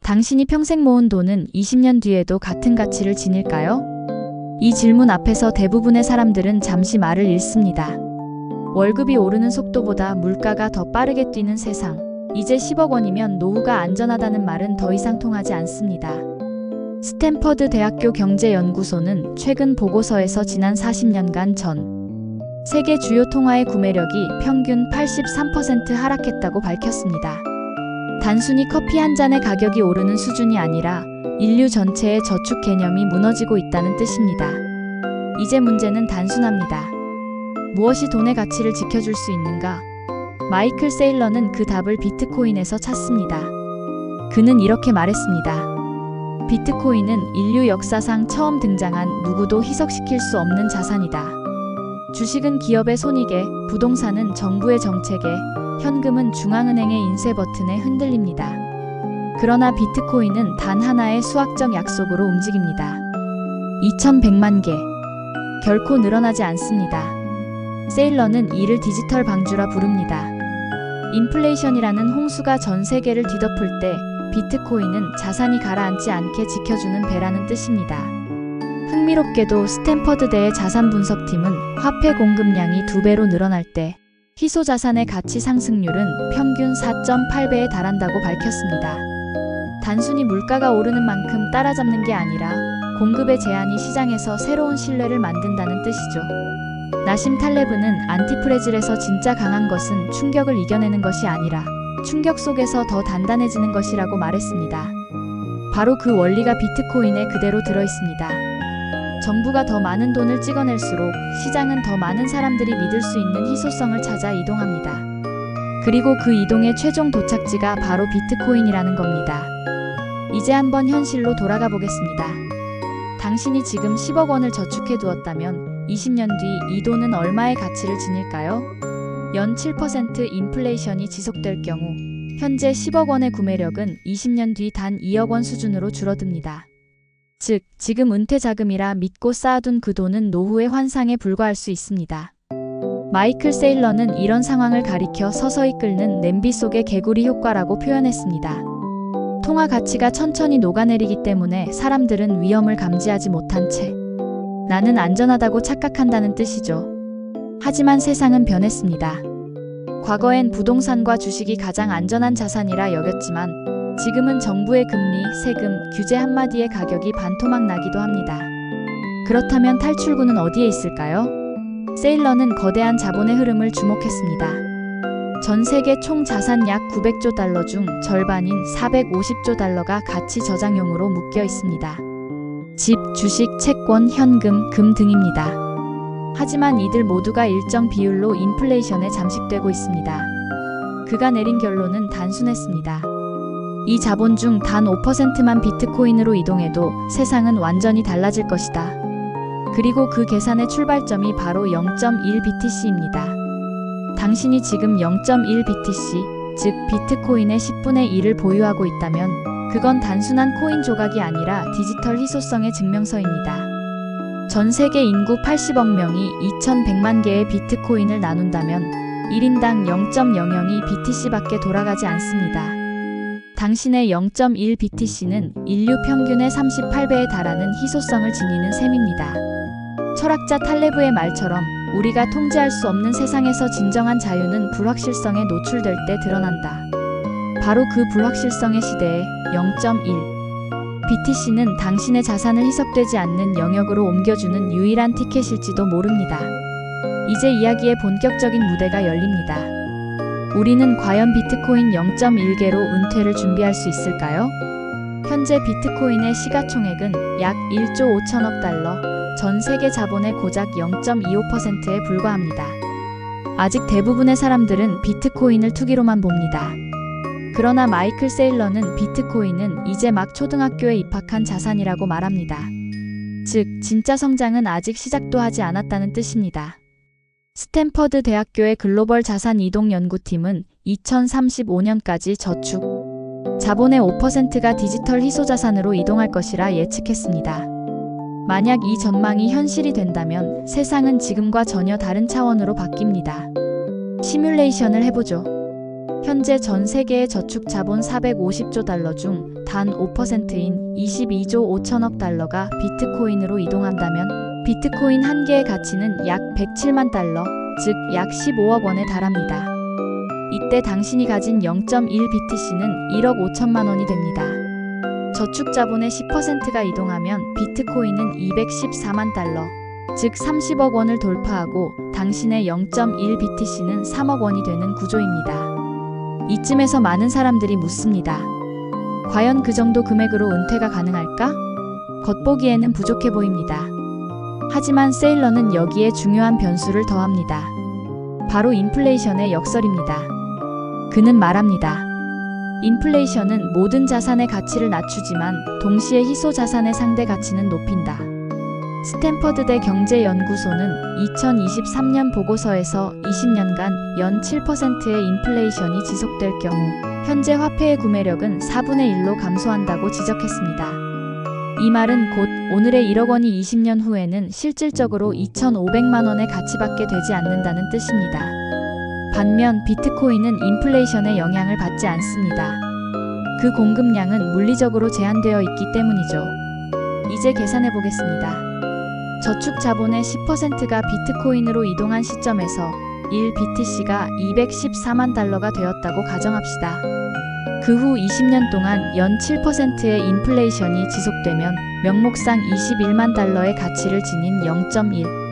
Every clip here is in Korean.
당신이 평생 모은 돈은 20년 뒤에도 같은 가치를 지닐까요? 이 질문 앞에서 대부분의 사람들은 잠시 말을 잃습니다. 월급이 오르는 속도보다 물가가 더 빠르게 뛰는 세상. 이제 10억 원이면 노후가 안전하다는 말은 더 이상 통하지 않습니다. 스탠퍼드 대학교 경제연구소는 최근 보고서에서 지난 40년간 전 세계 주요 통화의 구매력이 평균 83% 하락했다고 밝혔습니다. 단순히 커피 한 잔의 가격이 오르는 수준이 아니라 인류 전체의 저축 개념이 무너지고 있다는 뜻입니다. 이제 문제는 단순합니다. 무엇이 돈의 가치를 지켜줄 수 있는가? 마이클 세일러는 그 답을 비트코인에서 찾습니다. 그는 이렇게 말했습니다. 비트코인은 인류 역사상 처음 등장한 누구도 희석시킬 수 없는 자산이다. 주식은 기업의 손익에, 부동산은 정부의 정책에, 현금은 중앙은행의 인쇄 버튼에 흔들립니다. 그러나 비트코인은 단 하나의 수학적 약속으로 움직입니다. 2100만 개. 결코 늘어나지 않습니다. 세일러는 이를 디지털 방주라 부릅니다. 인플레이션이라는 홍수가 전 세계를 뒤덮을 때 비트코인은 자산이 가라앉지 않게 지켜주는 배라는 뜻입니다. 흥미롭게도 스탠퍼드대의 자산 분석팀은 화폐 공급량이 2배로 늘어날 때 희소 자산의 가치 상승률은 평균 4.8배에 달한다고 밝혔습니다. 단순히 물가가 오르는 만큼 따라잡는 게 아니라 공급의 제한이 시장에서 새로운 신뢰를 만든다는 뜻이죠. 나심 탈레브는 안티프레질에서 진짜 강한 것은 충격을 이겨내는 것이 아니라 충격 속에서 더 단단해지는 것이라고 말했습니다. 바로 그 원리가 비트코인에 그대로 들어있습니다. 정부가 더 많은 돈을 찍어낼수록 시장은 더 많은 사람들이 믿을 수 있는 희소성을 찾아 이동합니다. 그리고 그 이동의 최종 도착지가 바로 비트코인이라는 겁니다. 이제 한번 현실로 돌아가 보겠습니다. 당신이 지금 10억 원을 저축해 두었다면 20년 뒤 이 돈은 얼마의 가치를 지닐까요? 연 7% 인플레이션이 지속될 경우 현재 10억 원의 구매력은 20년 뒤 단 2억 원 수준으로 줄어듭니다. 즉, 지금 은퇴 자금이라 믿고 쌓아둔 그 돈은 노후의 환상에 불과할 수 있습니다. 마이클 세일러는 이런 상황을 가리켜 서서히 끓는 냄비 속의 개구리 효과라고 표현했습니다. 통화 가치가 천천히 녹아내리기 때문에 사람들은 위험을 감지하지 못한 채 나는 안전하다고 착각한다는 뜻이죠. 하지만 세상은 변했습니다. 과거엔 부동산과 주식이 가장 안전한 자산이라 여겼지만 지금은 정부의 금리, 세금, 규제 한마디에 가격이 반토막 나기도 합니다. 그렇다면 탈출구는 어디에 있을까요? 세일러는 거대한 자본의 흐름을 주목했습니다. 전 세계 총 자산 약 900조 달러 중 절반인 450조 달러가 가치 저장용으로 묶여 있습니다. 집, 주식, 채권, 현금, 금 등입니다. 하지만 이들 모두가 일정 비율로 인플레이션에 잠식되고 있습니다. 그가 내린 결론은 단순했습니다. 이 자본 중 단 5%만 비트코인으로 이동해도 세상은 완전히 달라질 것이다. 그리고 그 계산의 출발점이 바로 0.1BTC입니다. 당신이 지금 0.1BTC, 즉 비트코인의 10분의 1을 보유하고 있다면 그건 단순한 코인 조각이 아니라 디지털 희소성의 증명서입니다. 전 세계 인구 80억 명이 2100만 개의 비트코인을 나눈다면 1인당 0.002BTC밖에 돌아가지 않습니다. 당신의 0.1BTC는 인류 평균의 38배에 달하는 희소성을 지니는 셈입니다. 철학자 탈레브의 말처럼 우리가 통제할 수 없는 세상에서 진정한 자유는 불확실성에 노출될 때 드러난다. 바로 그 불확실성의 시대에 0.1BTC는 당신의 자산을 희석되지 않는 영역으로 옮겨주는 유일한 티켓일지도 모릅니다. 이제 이야기의 본격적인 무대가 열립니다. 우리는 과연 비트코인 0.1개로 은퇴를 준비할 수 있을까요? 현재 비트코인의 시가총액은 약 1조 5천억 달러, 전 세계 자본의 고작 0.25%에 불과합니다. 아직 대부분의 사람들은 비트코인을 투기로만 봅니다. 그러나 마이클 세일러는 비트코인은 이제 막 초등학교에 입학한 자산이라고 말합니다. 즉, 진짜 성장은 아직 시작도 하지 않았다는 뜻입니다. 스탠퍼드 대학교의 글로벌 자산 이동 연구팀은 2035년까지 저축 자본의 5%가 디지털 희소 자산으로 이동할 것이라 예측했습니다. 만약 이 전망이 현실이 된다면 세상은 지금과 전혀 다른 차원으로 바뀝니다. 시뮬레이션을 해보죠. 현재 전 세계의 저축 자본 450조 달러 중 단 5%인 22조 5천억 달러가 비트코인으로 이동한다면 비트코인 한 개의 가치는 약 107만 달러, 즉 약 15억 원에 달합니다. 이때 당신이 가진 0.1BTC는 1억 5천만 원이 됩니다. 저축 자본의 10%가 이동하면 비트코인은 214만 달러, 즉 30억 원을 돌파하고 당신의 0.1BTC는 3억 원이 되는 구조입니다. 이쯤에서 많은 사람들이 묻습니다. 과연 그 정도 금액으로 은퇴가 가능할까? 겉보기에는 부족해 보입니다. 하지만 세일러는 여기에 중요한 변수를 더합니다. 바로 인플레이션의 역설입니다. 그는 말합니다. 인플레이션은 모든 자산의 가치를 낮추지만 동시에 희소 자산의 상대 가치는 높인다. 스탠퍼드대 경제연구소는 2023년 보고서에서 20년간 연 7%의 인플레이션이 지속될 경우 현재 화폐의 구매력은 4분의 1로 감소한다고 지적했습니다. 이 말은 곧 오늘의 1억 원이 20년 후에는 실질적으로 2,500만 원의 가치밖에 되지 않는다는 뜻입니다. 반면 비트코인은 인플레이션의 영향을 받지 않습니다. 그 공급량은 물리적으로 제한되어 있기 때문이죠. 이제 계산해 보겠습니다. 저축 자본의 10%가 비트코인으로 이동한 시점에서 1BTC가 214만 달러가 되었다고 가정합시다. 그 후 20년 동안 연 7%의 인플레이션이 지속되면 명목상 21만 달러의 가치를 지닌 0.1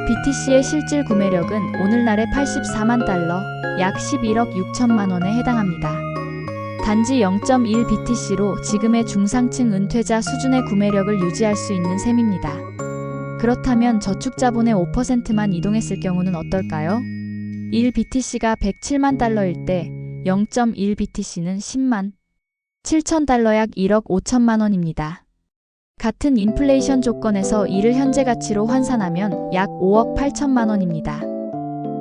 BTC의 실질 구매력은 오늘날의 84만 달러, 약 11억 6천만 원에 해당합니다. 단지 0.1 BTC로 지금의 중상층 은퇴자 수준의 구매력을 유지할 수 있는 셈입니다. 그렇다면 저축 자본의 5%만 이동했을 경우는 어떨까요? 1 BTC가 107만 달러일 때 0.1 BTC는 10만 7천 달러 약 1억 5천만 원입니다. 같은 인플레이션 조건에서 이를 현재 가치로 환산하면 약 5억 8천만 원입니다.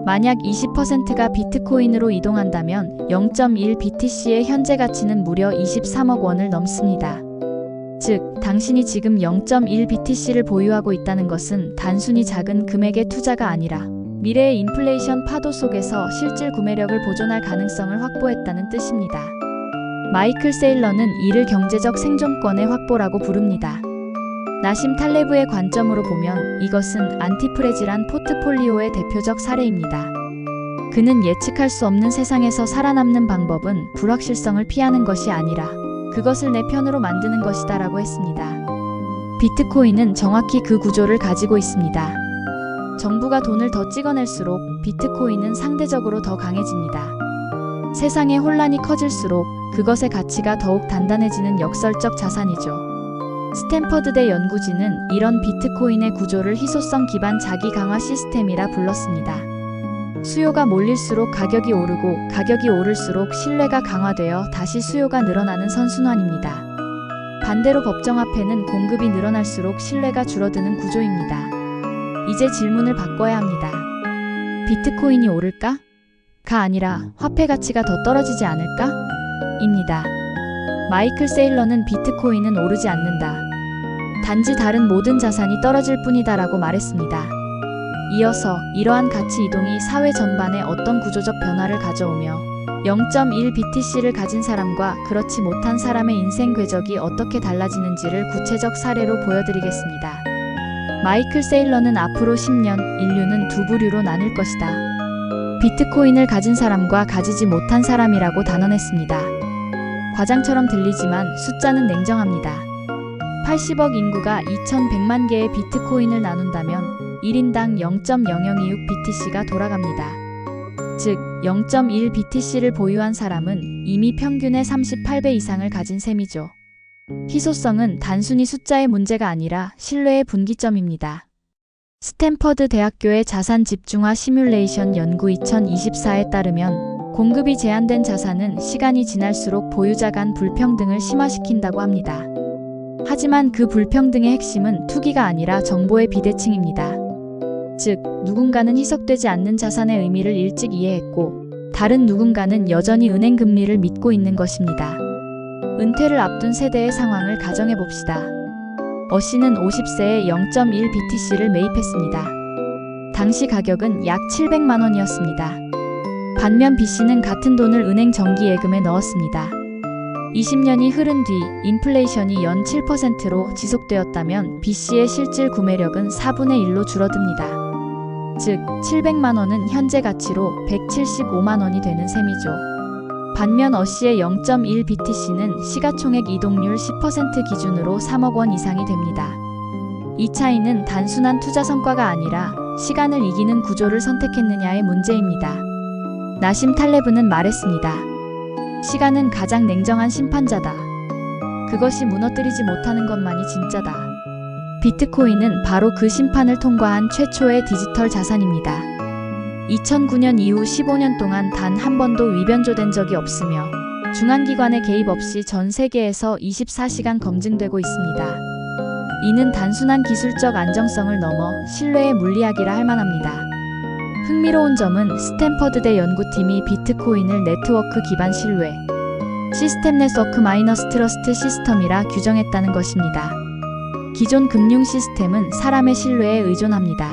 만약 20%가 비트코인으로 이동한다면 0.1 BTC의 현재 가치는 무려 23억 원을 넘습니다. 즉, 당신이 지금 0.1 BTC를 보유하고 있다는 것은 단순히 작은 금액의 투자가 아니라 미래의 인플레이션 파도 속에서 실질 구매력을 보존할 가능성을 확보했다는 뜻입니다. 마이클 세일러는 이를 경제적 생존권의 확보라고 부릅니다. 나심 탈레브의 관점으로 보면 이것은 안티프레질한 포트폴리오의 대표적 사례입니다. 그는 예측할 수 없는 세상에서 살아남는 방법은 불확실성을 피하는 것이 아니라 그것을 내 편으로 만드는 것이다라고 했습니다. 비트코인은 정확히 그 구조를 가지고 있습니다. 정부가 돈을 더 찍어낼수록 비트코인은 상대적으로 더 강해집니다. 세상의 혼란이 커질수록 그것의 가치가 더욱 단단해지는 역설적 자산이죠. 스탠퍼드대 연구진은 이런 비트코인의 구조를 희소성 기반 자기 강화 시스템이라 불렀습니다. 수요가 몰릴수록 가격이 오르고 가격이 오를수록 신뢰가 강화되어 다시 수요가 늘어나는 선순환입니다. 반대로 법정화폐는 공급이 늘어날수록 신뢰가 줄어드는 구조입니다. 이제 질문을 바꿔야 합니다. 비트코인이 오를까? 가 아니라 화폐 가치가 더 떨어지지 않을까? 입니다. 마이클 세일러는 비트코인은 오르지 않는다. 단지 다른 모든 자산이 떨어질 뿐이다 라고 말했습니다. 이어서 이러한 가치 이동이 사회 전반에 어떤 구조적 변화를 가져오며 0.1 BTC를 가진 사람과 그렇지 못한 사람의 인생 궤적이 어떻게 달라지는지를 구체적 사례로 보여드리겠습니다. 마이클 세일러는 앞으로 10년 인류는 두 부류로 나뉠 것이다. 비트코인을 가진 사람과 가지지 못한 사람이라고 단언했습니다. 과장처럼 들리지만 숫자는 냉정합니다. 80억 인구가 2100만 개의 비트코인을 나눈다면 1인당 0.0026 BTC가 돌아갑니다. 즉, 0.1 BTC를 보유한 사람은 이미 평균의 38배 이상을 가진 셈이죠. 희소성은 단순히 숫자의 문제가 아니라 신뢰의 분기점입니다. 스탠퍼드 대학교의 자산 집중화 시뮬레이션 연구 2024에 따르면 공급이 제한된 자산은 시간이 지날수록 보유자 간 불평등을 심화시킨다고 합니다. 하지만 그 불평등의 핵심은 투기가 아니라 정보의 비대칭입니다. 즉, 누군가는 희석되지 않는 자산의 의미를 일찍 이해했고 다른 누군가는 여전히 은행 금리를 믿고 있는 것입니다. 은퇴를 앞둔 세대의 상황을 가정해 봅시다. 어씨는 50세에 0.1 BTC를 매입했습니다. 당시 가격은 약 700만 원이었습니다. 반면 B씨는 같은 돈을 은행 정기예금에 넣었습니다. 20년이 흐른 뒤 인플레이션이 연 7%로 지속되었다면 B씨의 실질 구매력은 4분의 1로 줄어듭니다. 즉 700만 원은 현재 가치로 175만 원이 되는 셈이죠. 반면 어씨의 0.1 BTC는 시가총액 이동률 10% 기준으로 3억 원 이상이 됩니다. 이 차이는 단순한 투자 성과가 아니라 시간을 이기는 구조를 선택했느냐의 문제입니다. 나심 탈레브는 말했습니다. 시간은 가장 냉정한 심판자다. 그것이 무너뜨리지 못하는 것만이 진짜다. 비트코인은 바로 그 심판을 통과한 최초의 디지털 자산입니다. 2009년 이후 15년 동안 단 한 번도 위변조된 적이 없으며 중앙기관의 개입 없이 전 세계에서 24시간 검증되고 있습니다. 이는 단순한 기술적 안정성을 넘어 신뢰의 물리학이라 할 만합니다. 흥미로운 점은 스탠퍼드대 연구팀이 비트코인을 네트워크 기반 신뢰, 시스템 네트워크 마이너스 트러스트 시스템이라 규정했다는 것입니다. 기존 금융 시스템은 사람의 신뢰에 의존합니다.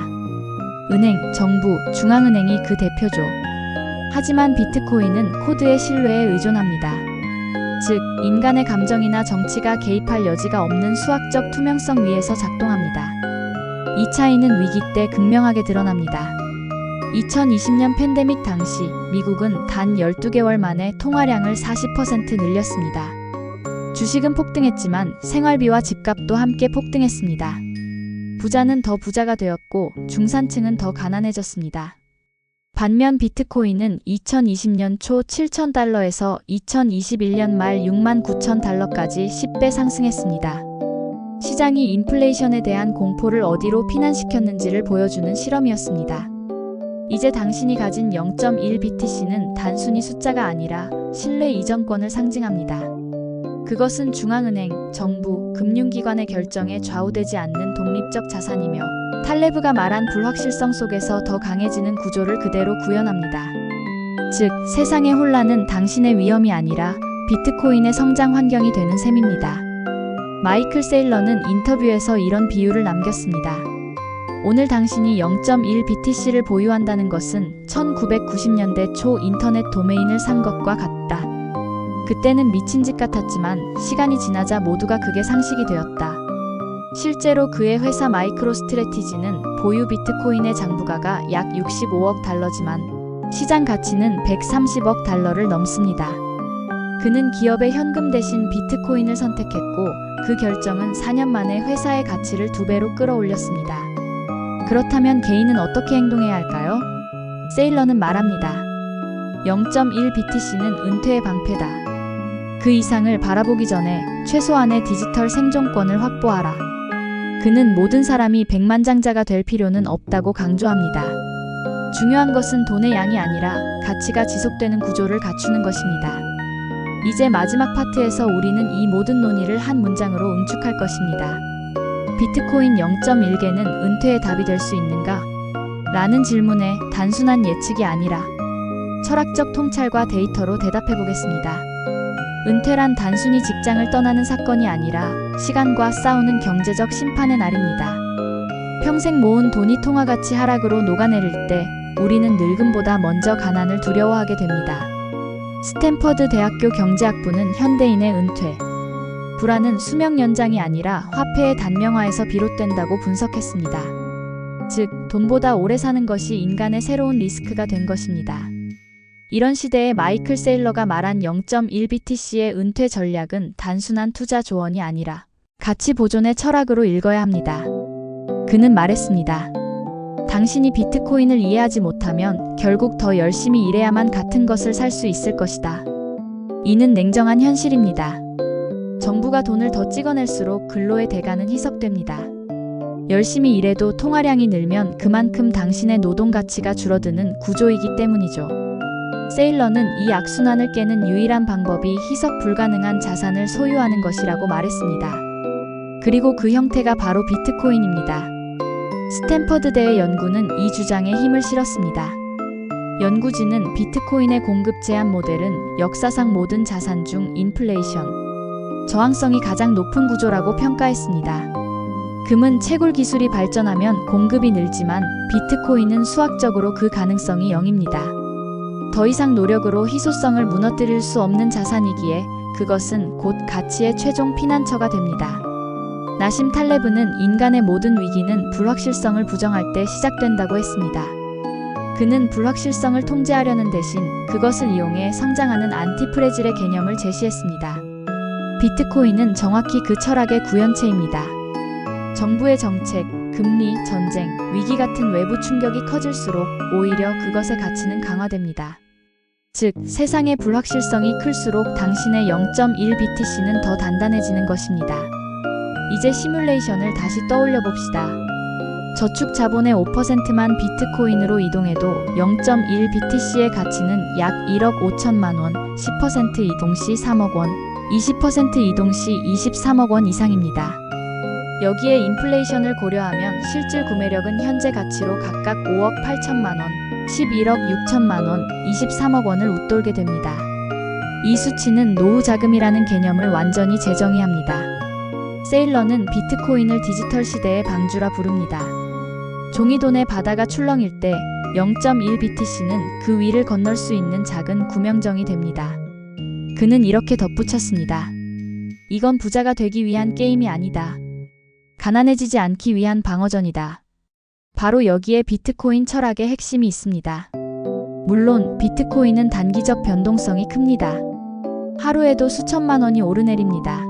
은행, 정부, 중앙은행이 그 대표죠. 하지만 비트코인은 코드의 신뢰에 의존합니다. 즉, 인간의 감정이나 정치가 개입할 여지가 없는 수학적 투명성 위에서 작동합니다. 이 차이는 위기 때 극명하게 드러납니다. 2020년 팬데믹 당시 미국은 단 12개월 만에 통화량을 40% 늘렸습니다. 주식은 폭등했지만 생활비와 집값도 함께 폭등했습니다. 부자는 더 부자가 되었고 중산층은 더 가난해졌습니다. 반면 비트코인은 2020년 초 7,000달러에서 2021년 말 69,000달러까지 10배 상승했습니다. 시장이 인플레이션에 대한 공포를 어디로 피난시켰는지를 보여주는 실험이었습니다. 이제 당신이 가진 0.1 BTC는 단순히 숫자가 아니라 신뢰 이전권을 상징합니다. 그것은 중앙은행, 정부, 금융기관의 결정에 좌우되지 않는 독립적 자산이며 탈레브가 말한 불확실성 속에서 더 강해지는 구조를 그대로 구현합니다. 즉, 세상의 혼란은 당신의 위험이 아니라 비트코인의 성장 환경이 되는 셈입니다. 마이클 세일러는 인터뷰에서 이런 비유를 남겼습니다. 오늘 당신이 0.1 BTC를 보유한다는 것은 1990년대 초 인터넷 도메인을 산 것과 같다. 그때는 미친 짓 같았지만 시간이 지나자 모두가 그게 상식이 되었다. 실제로 그의 회사 마이크로스트래티지는 보유 비트코인의 장부가가 약 65억 달러지만 시장 가치는 130억 달러를 넘습니다. 그는 기업의 현금 대신 비트코인을 선택했고 그 결정은 4년 만에 회사의 가치를 2배로 끌어올렸습니다. 그렇다면 개인은 어떻게 행동해야 할까요? 세일러는 말합니다. 0.1 BTC는 은퇴의 방패다. 그 이상을 바라보기 전에 최소한의 디지털 생존권을 확보하라. 그는 모든 사람이 백만장자가 될 필요는 없다고 강조합니다. 중요한 것은 돈의 양이 아니라 가치가 지속되는 구조를 갖추는 것입니다. 이제 마지막 파트에서 우리는 이 모든 논의를 한 문장으로 응축할 것입니다. 비트코인 0.1개는 은퇴의 답이 될 수 있는가? 라는 질문에 단순한 예측이 아니라 철학적 통찰과 데이터로 대답해 보겠습니다. 은퇴란 단순히 직장을 떠나는 사건이 아니라 시간과 싸우는 경제적 심판의 날입니다. 평생 모은 돈이 통화가치 하락으로 녹아내릴 때 우리는 늙음보다 먼저 가난을 두려워하게 됩니다. 스탠퍼드 대학교 경제학부는 현대인의 은퇴 불안은 수명 연장이 아니라 화폐의 단명화에서 비롯된다고 분석했습니다. 즉, 돈보다 오래 사는 것이 인간의 새로운 리스크가 된 것입니다. 이런 시대에 마이클 세일러가 말한 0.1 BTC의 은퇴 전략은 단순한 투자 조언이 아니라 가치 보존의 철학으로 읽어야 합니다. 그는 말했습니다. 당신이 비트코인을 이해하지 못하면 결국 더 열심히 일해야만 같은 것을 살 수 있을 것이다. 이는 냉정한 현실입니다. 정부가 돈을 더 찍어낼수록 근로의 대가는 희석됩니다. 열심히 일해도 통화량이 늘면 그만큼 당신의 노동 가치가 줄어드는 구조이기 때문이죠. 세일러는 이 악순환을 깨는 유일한 방법이 희석 불가능한 자산을 소유하는 것이라고 말했습니다. 그리고 그 형태가 바로 비트코인입니다. 스탠퍼드대의 연구는 이 주장에 힘을 실었습니다. 연구진은 비트코인의 공급 제한 모델은 역사상 모든 자산 중 인플레이션 저항성이 가장 높은 구조라고 평가했습니다. 금은 채굴 기술이 발전하면 공급이 늘지만 비트코인은 수학적으로 그 가능성이 0입니다. 더 이상 노력으로 희소성을 무너뜨릴 수 없는 자산이기에 그것은 곧 가치의 최종 피난처가 됩니다. 나심 탈레브는 인간의 모든 위기는 불확실성을 부정할 때 시작된다고 했습니다. 그는 불확실성을 통제하려는 대신 그것을 이용해 성장하는 안티프레질의 개념을 제시했습니다. 비트코인은 정확히 그 철학의 구현체입니다. 정부의 정책, 금리, 전쟁, 위기 같은 외부 충격이 커질수록 오히려 그것의 가치는 강화됩니다. 즉, 세상의 불확실성이 클수록 당신의 0.1BTC는 더 단단해지는 것입니다. 이제 시뮬레이션을 다시 떠올려 봅시다. 저축 자본의 5%만 비트코인으로 이동해도 0.1BTC의 가치는 약 1억 5천만 원, 10% 이동 시 3억 원, 20% 이동 시 23억 원 이상입니다. 여기에 인플레이션을 고려하면 실질 구매력은 현재 가치로 각각 5억 8천만 원, 11억 6천만 원, 23억 원을 웃돌게 됩니다. 이 수치는 노후 자금이라는 개념을 완전히 재정의합니다. 세일러는 비트코인을 디지털 시대의 방주라 부릅니다. 종이돈의 바다가 출렁일 때 0.1BTC는 그 위를 건널 수 있는 작은 구명정이 됩니다. 그는 이렇게 덧붙였습니다. 이건 부자가 되기 위한 게임이 아니다. 가난해지지 않기 위한 방어전이다. 바로 여기에 비트코인 철학의 핵심이 있습니다. 물론 비트코인은 단기적 변동성이 큽니다. 하루에도 수천만 원이 오르내립니다.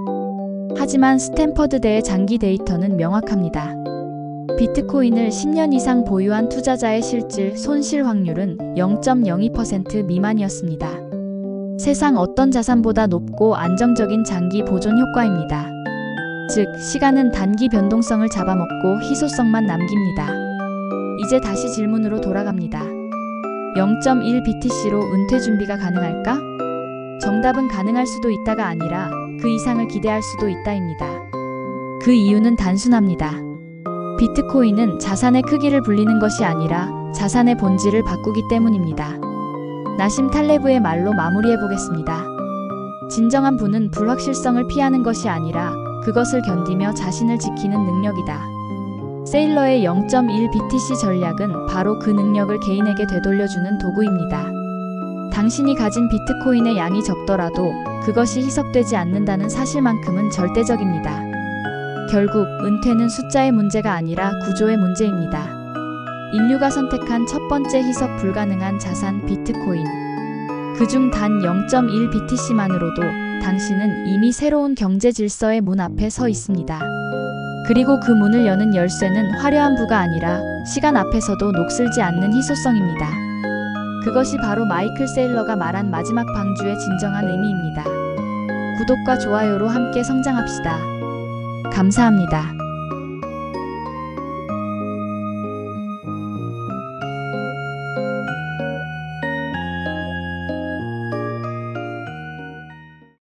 하지만 스탠퍼드대의 장기 데이터는 명확합니다. 비트코인을 10년 이상 보유한 투자자의 실질 손실 확률은 0.02% 미만이었습니다. 세상 어떤 자산보다 높고 안정적인 장기 보존 효과입니다. 즉, 시간은 단기 변동성을 잡아먹고 희소성만 남깁니다. 이제 다시 질문으로 돌아갑니다. 0.1BTC로 은퇴 준비가 가능할까? 정답은 가능할 수도 있다가 아니라 그 이상을 기대할 수도 있다입니다. 그 이유는 단순합니다. 비트코인은 자산의 크기를 불리는 것이 아니라 자산의 본질을 바꾸기 때문입니다. 나심 탈레브의 말로 마무리해보겠습니다. 진정한 부는 불확실성을 피하는 것이 아니라 그것을 견디며 자신을 지키는 능력이다. 세일러의 0.1BTC 전략은 바로 그 능력을 개인에게 되돌려주는 도구입니다. 당신이 가진 비트코인의 양이 적더라도 그것이 희석되지 않는다는 사실만큼은 절대적입니다. 결국 은퇴는 숫자의 문제가 아니라 구조의 문제입니다. 인류가 선택한 첫 번째 희석 불가능한 자산 비트코인. 그중 단 0.1BTC만으로도 당신은 이미 새로운 경제 질서의 문 앞에 서 있습니다. 그리고 그 문을 여는 열쇠는 화려한 부가 아니라 시간 앞에서도 녹슬지 않는 희소성입니다. 그것이 바로 마이클 세일러가 말한 마지막 방주의 진정한 의미입니다. 구독과 좋아요로 함께 성장합시다. 감사합니다.